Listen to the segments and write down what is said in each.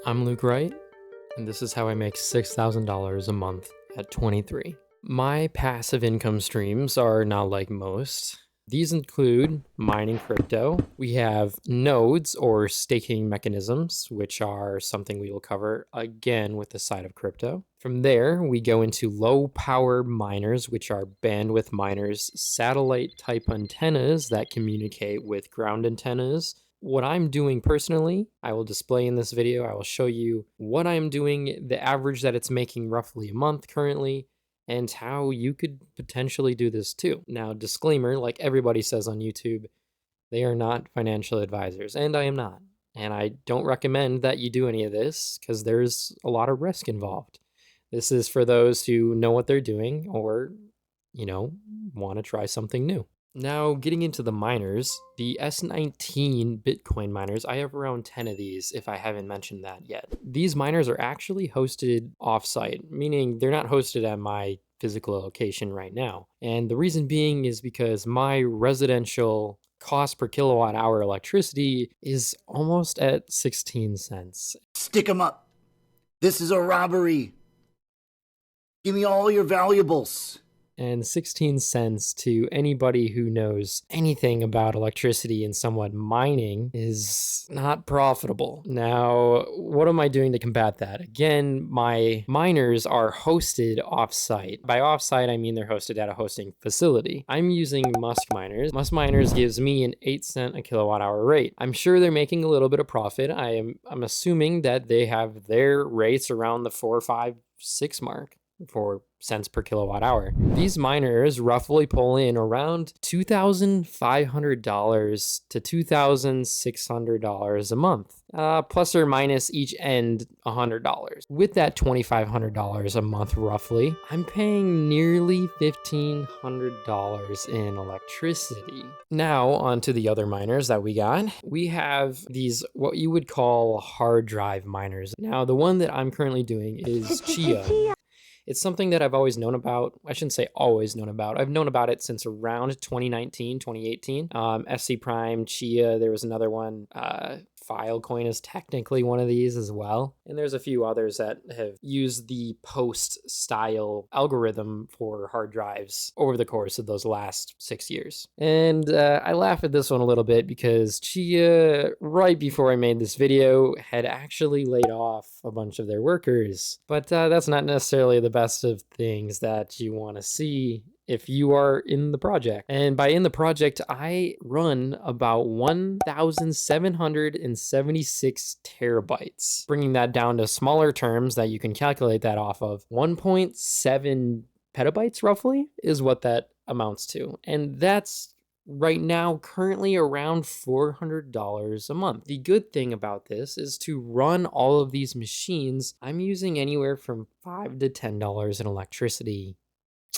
I'm Luke Wright, and this is how I make $6,000 a month at 23. My passive income streams are not like most. These include mining crypto. We have nodes or staking mechanisms, which are something we will cover again with the side of crypto. From there, we go into low power miners, which are bandwidth miners, satellite type antennas that communicate with ground antennas. What I'm doing personally, I will display in this video. I will show you what I'm doing, the average that it's making roughly a month currently, and how you could potentially do this too. Now, disclaimer, like everybody says on YouTube, they are not financial advisors, and I am not. And I don't recommend that you do any of this because there's a lot of risk involved. This is for those who know what they're doing or, want to try something new. Now, getting into the miners, the S19 Bitcoin miners, I have around 10 of these if I haven't mentioned that yet. These miners are actually hosted offsite, meaning they're not hosted at my physical location right now. And the reason being is because my residential cost per kilowatt hour electricity is almost at 16 cents. Stick 'em up. This is a robbery. Give me all your valuables. And 16 cents to anybody who knows anything about electricity and somewhat mining is not profitable. Now, what am I doing to combat that? Again, my miners are hosted offsite. By offsite, I mean they're hosted at a hosting facility. I'm using Musk miners. Musk miners gives me an 8 cent a kilowatt hour rate. I'm sure they're making a little bit of profit. I'm assuming that they have their rates around the 4, 5, 6 mark. 4 cents per kilowatt hour. These miners roughly pull in around $2,500 to $2,600 a month, plus or minus each end $100. With that $2,500 a month roughly, I'm paying nearly $1,500 in electricity. Now on to the other miners that we got. We have these what you would call hard drive miners. Now the one that I'm currently doing is Chia. It's something that I've always known about. I shouldn't say always known about. I've known about it since around 2019, 2018. SC Prime, Chia, there was another one. Filecoin is technically one of these as well. And there's a few others that have used the post style algorithm for hard drives over the course of those last 6 years. And I laugh at this one a little bit because Chia, right before I made this video, had actually laid off a bunch of their workers. But that's not necessarily the best of things that you want to see if you are in the project. And by in the project, I run about 1,776 terabytes. Bringing that down to smaller terms that you can calculate that off of, 1.7 petabytes roughly is what that amounts to. And that's right now currently around $400 a month. The good thing about this is to run all of these machines, I'm using anywhere from $5 to $10 in electricity,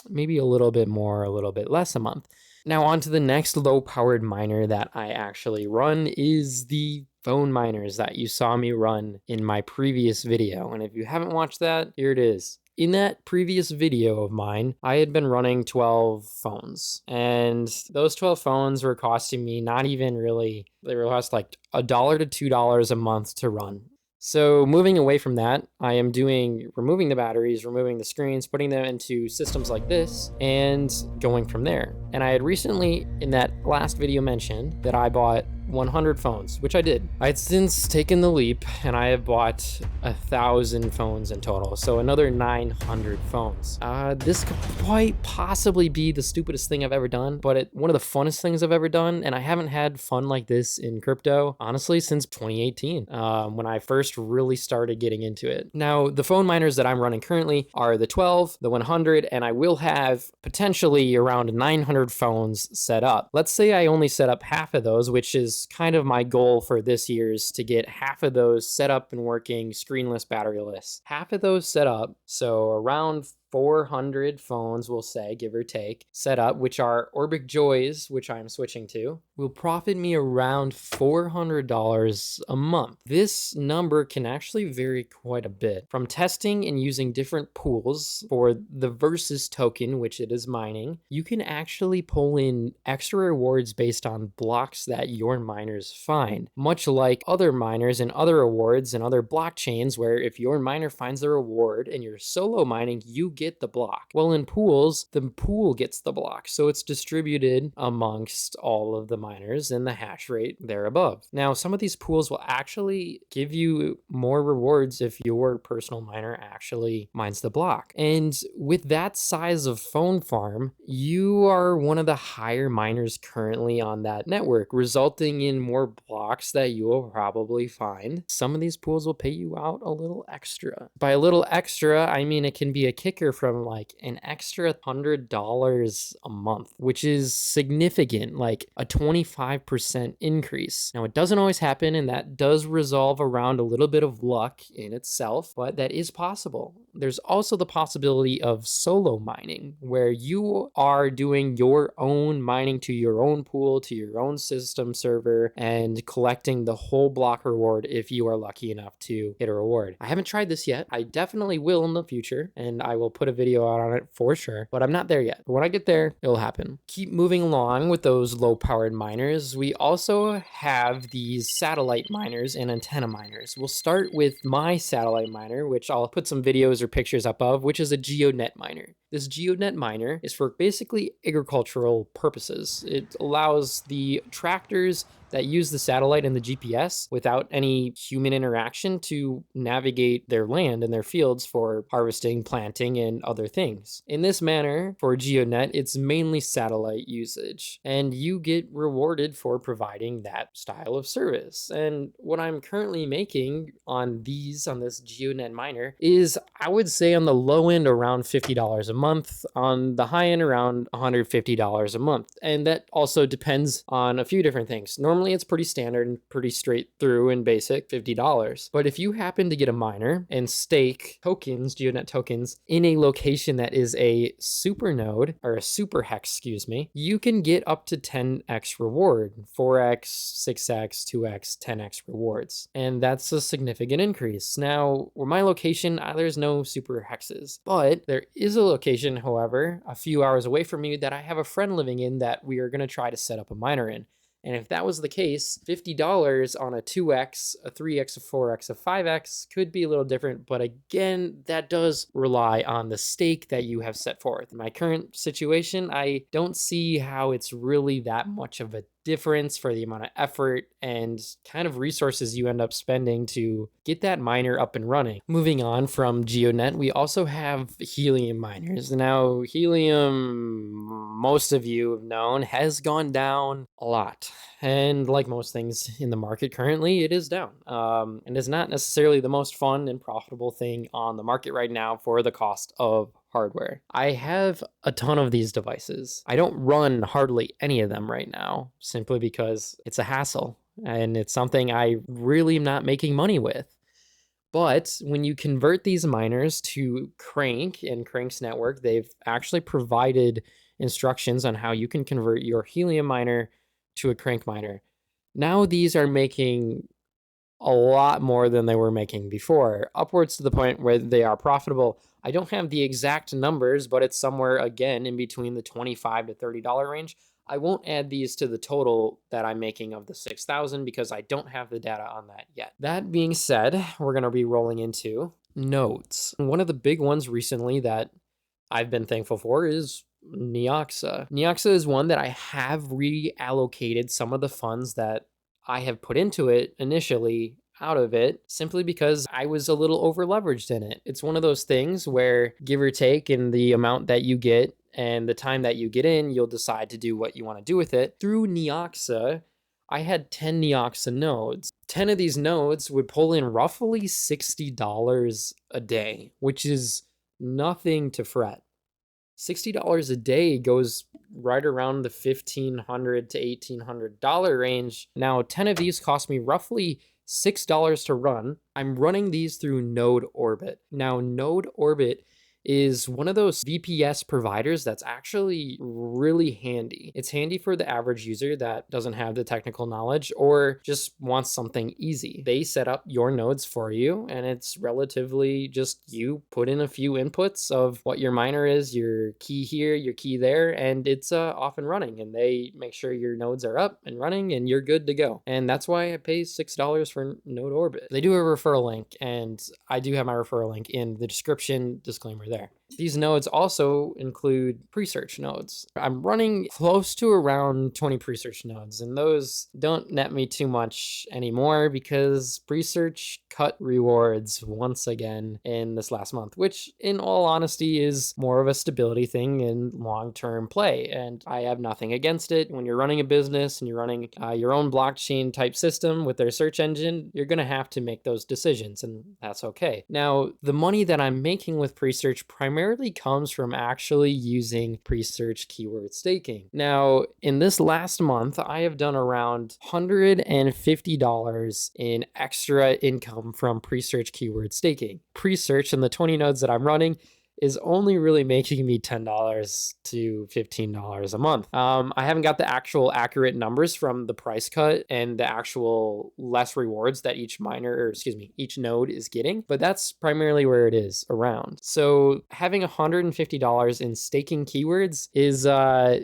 maybe a little bit more, a little bit less a month. Now on to the next low powered miner that I actually run is the phone miners that you saw me run in my previous video. And if you haven't watched that, here it is. In that previous video of mine, I had been running 12 phones, and those 12 phones were costing me not even really, they were cost like $1 to $2 a month to run. So moving away from that, I am removing the batteries, removing the screens, putting them into systems like this, and going from there. And I had recently, in that last video, mentioned that I bought 100 phones, which I did. I had since taken the leap and I have bought 1,000 phones in total, so another 900 phones. This could quite possibly be the stupidest thing I've ever done, but one of the funnest things I've ever done, and I haven't had fun like this in crypto, honestly, since 2018, when I first really started getting into it. Now, the phone miners that I'm running currently are the 12, the 100, and I will have potentially around 900 phones set up. Let's say I only set up half of those, which is kind of my goal for this year's to get half of those set up and working, screenless, batteryless. Half of those set up, so around 400 phones, we'll say, give or take, set up, which are Orbic Joys, which I'm switching to, will profit me around $400 a month. This number can actually vary quite a bit. From testing and using different pools for the Verus token, which it is mining, you can actually pull in extra rewards based on blocks that your miners find, much like other miners and other rewards and other blockchains, where if your miner finds a reward and you're solo mining, you get the block. Well, in pools, the pool gets the block, so it's distributed amongst all of the miners and the hash rate there above. Now, some of these pools will actually give you more rewards if your personal miner actually mines the block. And with that size of phone farm, you are one of the higher miners currently on that network, resulting in more blocks that you will probably find. Some of these pools will pay you out a little extra. By a little extra, I mean it can be a kicker from like an extra $100 a month, which is significant, like a 25% increase. Now, it doesn't always happen, and that does resolve around a little bit of luck in itself, but that is possible. There's also the possibility of solo mining, where you are doing your own mining to your own pool, to your own system server, and collecting the whole block reward if you are lucky enough to hit a reward. I haven't tried this yet. I definitely will in the future, and I will put a video out on it for sure, but I'm not there yet. But when I get there, it'll happen. Keep moving along with those low-powered miners. We also have these satellite miners and antenna miners. We'll start with my satellite miner, which I'll put some videos or pictures up of, which is a Geonet miner. This Geonet miner is for basically agricultural purposes. It allows the tractors that use the satellite and the GPS without any human interaction to navigate their land and their fields for harvesting, planting, and other things. In this manner, for Geonet, it's mainly satellite usage, and you get rewarded for providing that style of service. And what I'm currently making on this Geonet miner is, I would say on the low end, around $50 a month, on the high end, around $150 a month. And that also depends on a few different things. Normally it's pretty standard and pretty straight through and basic, $50. But if you happen to get a miner and stake tokens, Geonet tokens, in a location that is a super node, or a super hex, excuse me, you can get up to 10x reward, 4x, 6x, 2x, 10x rewards. And that's a significant increase. Now, where my location, there's no super hexes, but there is a location, however, a few hours away from me that I have a friend living in that we are going to try to set up a miner in. And if that was the case, $50 on a 2x, a 3x, a 4x, a 5x could be a little different. But again, that does rely on the stake that you have set forth. In my current situation, I don't see how it's really that much of a difference for the amount of effort and kind of resources you end up spending to get that miner up and running. Moving on from Geonet, we also have Helium miners. Now, Helium, most of you have known, has gone down a lot. And like most things in the market currently, it is down. And is not necessarily the most fun and profitable thing on the market right now for the cost of hardware. I have a ton of these devices. I don't run hardly any of them right now, simply because it's a hassle and it's something I really am not making money with. But when you convert these miners to Crankk and Crankk's network, they've actually provided instructions on how you can convert your Helium miner to a Crankk miner. Now these are making a lot more than they were making before, upwards to the point where they are profitable. I don't have the exact numbers, but it's somewhere, again, in between the $25 to $30 range. I won't add these to the total that I'm making of the 6,000 because I don't have the data on that yet. That being said, we're going to be rolling into nodes. One of the big ones recently that I've been thankful for is Neoxa. Neoxa is one that I have reallocated some of the funds that I have put into it initially out of it, simply because I was a little over leveraged in it. It's one of those things where, give or take in the amount that you get and the time that you get in, you'll decide to do what you want to do with it. Through Neoxa, I had 10 Neoxa nodes. 10 of these nodes would pull in roughly $60 a day, which is nothing to fret. $60 a day goes right around the $1,500 to $1,800 range. Now, 10 of these cost me roughly $6 to run. I'm running these through Node Orbit. Now, Node Orbit is one of those VPS providers that's actually really handy. It's handy for the average user that doesn't have the technical knowledge or just wants something easy. They set up your nodes for you, and it's relatively just you put in a few inputs of what your miner is, your key here, your key there, and it's off and running, and they make sure your nodes are up and running and you're good to go. And that's why I pay $6 for Node Orbit. They do a referral link, and I do have my referral link in the description, disclaimer there. These nodes also include PreSearch nodes. I'm running close to around 20 PreSearch nodes, and those don't net me too much anymore because PreSearch cut rewards once again in this last month, which in all honesty is more of a stability thing in long-term play, and I have nothing against it. When you're running a business and you're running your own blockchain type system with their search engine, you're going to have to make those decisions, and that's okay. Now, the money that I'm making with PreSearch primarily comes from actually using PreSearch keyword staking. Now, in this last month, I have done around $150 in extra income from PreSearch keyword staking. PreSearch and the 20 nodes that I'm running is only really making me $10 to $15 a month. I haven't got the actual accurate numbers from the price cut and the actual less rewards that each each node is getting, but that's primarily where it is around. So having $150 in staking keywords is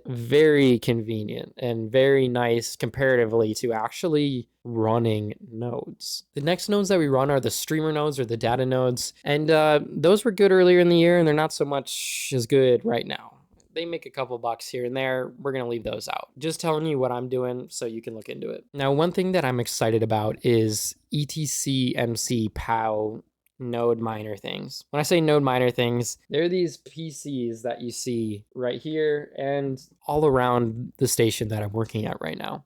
very convenient and very nice comparatively to actually running nodes. The next nodes that we run are the streamer nodes or the data nodes, and those were good earlier in the year, and they're not so much as good right now. They make a couple bucks here and there. We're going to leave those out. Just telling you what I'm doing so you can look into it. Now, one thing that I'm excited about is ETC-MC POW node miner things. When I say node miner things, they're these PCs that you see right here and all around the station that I'm working at right now.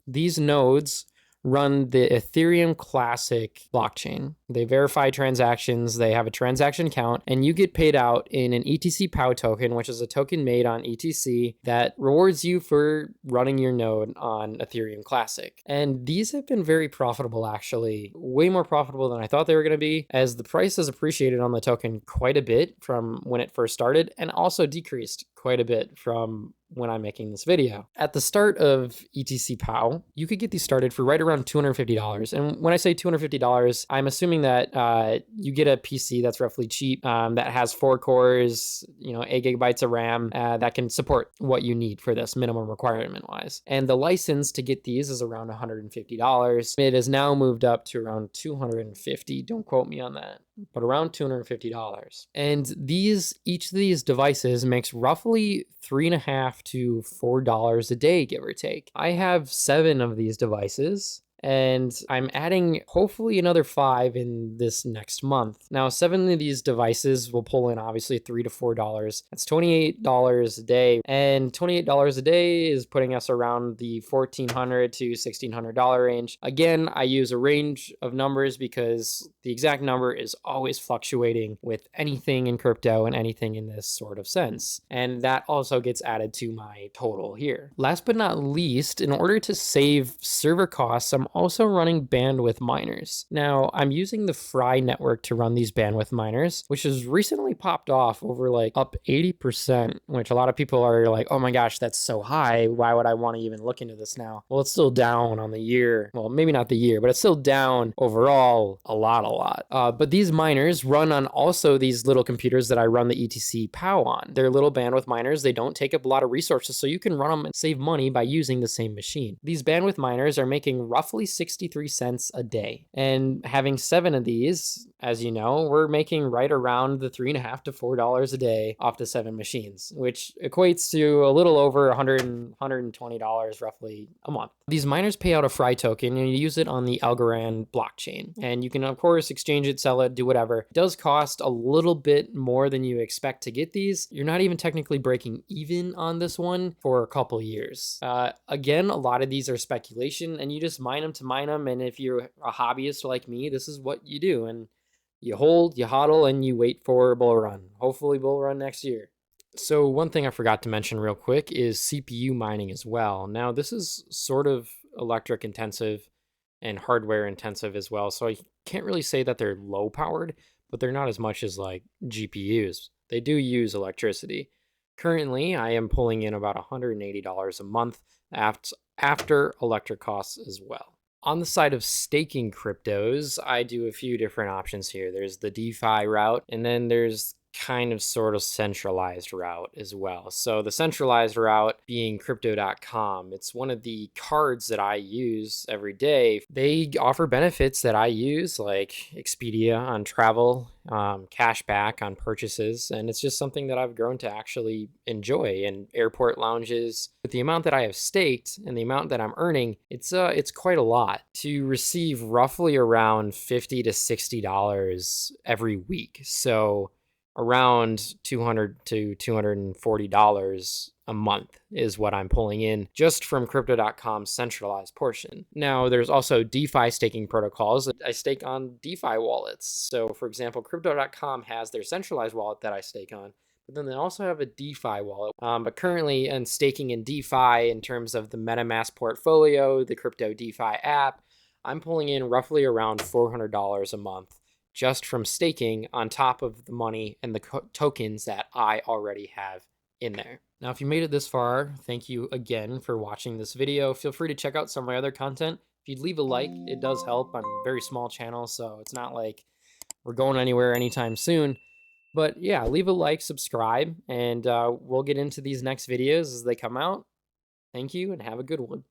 These nodes run the Ethereum Classic blockchain. They verify transactions, they have a transaction count, and you get paid out in an ETC POW token, which is a token made on ETC that rewards you for running your node on Ethereum Classic. And these have been very profitable, actually, way more profitable than I thought they were going to be, as the price has appreciated on the token quite a bit from when it first started, and also decreased quite a bit from when I'm making this video. At the start of ETC POW, you could get these started for right around $250. And when I say $250, I'm assuming that you get a PC that's roughly cheap, that has 4 cores, 8 gigabytes of RAM, that can support what you need for this minimum requirement wise. And the license to get these is around $150. It has now moved up to around $250. Don't quote me on that, but around $250. And each of these devices makes roughly $3.50 to $4 a day, give or take. I have 7 of these devices, and I'm adding hopefully another 5 in this next month. Now, 7 of these devices will pull in obviously $3 to $4. That's $28 a day, and $28 a day is putting us around the $1,400 to $1,600 range. Again, I use a range of numbers because the exact number is always fluctuating with anything in crypto and anything in this sort of sense. And that also gets added to my total here. Last but not least, in order to save server costs, I'm also running bandwidth miners. Now, I'm using the Fry network to run these bandwidth miners, which has recently popped off over up 80%, which a lot of people are like, oh my gosh, that's so high. Why would I want to even look into this now? Well, it's still down on the year. Well, maybe not the year, but it's still down overall a lot. But these miners run on also these little computers that I run the ETC POW on. They're little bandwidth miners. They don't take up a lot of resources, so you can run them and save money by using the same machine. These bandwidth miners are making roughly 63 cents a day. And having 7 of these, as you know, we're making right around the $3.50 to $4 a day off the 7 machines, which equates to a little over $120 roughly a month. These miners pay out a Fry token, and you use it on the Algorand blockchain. And you can, of course, exchange it, sell it, do whatever. It does cost a little bit more than you expect to get these. You're not even technically breaking even on this one for a couple years. Again, a lot of these are speculation, and you just mine them to mine them. And if you're a hobbyist like me, this is what you do. And you hold, you hodl, and you wait for a bull run. Hopefully bull run next year. So one thing I forgot to mention real quick is CPU mining as well. Now, this is sort of electric intensive and hardware intensive as well. So I can't really say that they're low powered, but they're not as much as GPUs. they do use electricity. Currently, I am pulling in about $180 a month after electric costs as well. On the side of staking cryptos, I do a few different options here. There's the DeFi route, and then there's kind of sort of centralized route as well. So the centralized route being crypto.com. It's one of the cards that I use every day. They offer benefits that I use, like Expedia on travel, cash back on purchases, and it's just something that I've grown to actually enjoy. And airport lounges, with the amount that I have staked and the amount that I'm earning, it's quite a lot to receive roughly around $50 to $60 every week. So around $200 to $240 a month is what I'm pulling in just from crypto.com's centralized portion. Now, there's also DeFi staking protocols. I stake on DeFi wallets. So, for example, crypto.com has their centralized wallet that I stake on, but then they also have a DeFi wallet. But currently, I'm staking in DeFi in terms of the MetaMask portfolio, the crypto DeFi app. I'm pulling in roughly around $400 a month just from staking on top of the money and the tokens that I already have in there. Now, if you made it this far, thank you again for watching this video. Feel free to check out some of my other content. If you'd leave a like, it does help. I'm a very small channel, so it's not like we're going anywhere anytime soon. But yeah, leave a like, subscribe, and we'll get into these next videos as they come out. Thank you, and have a good one.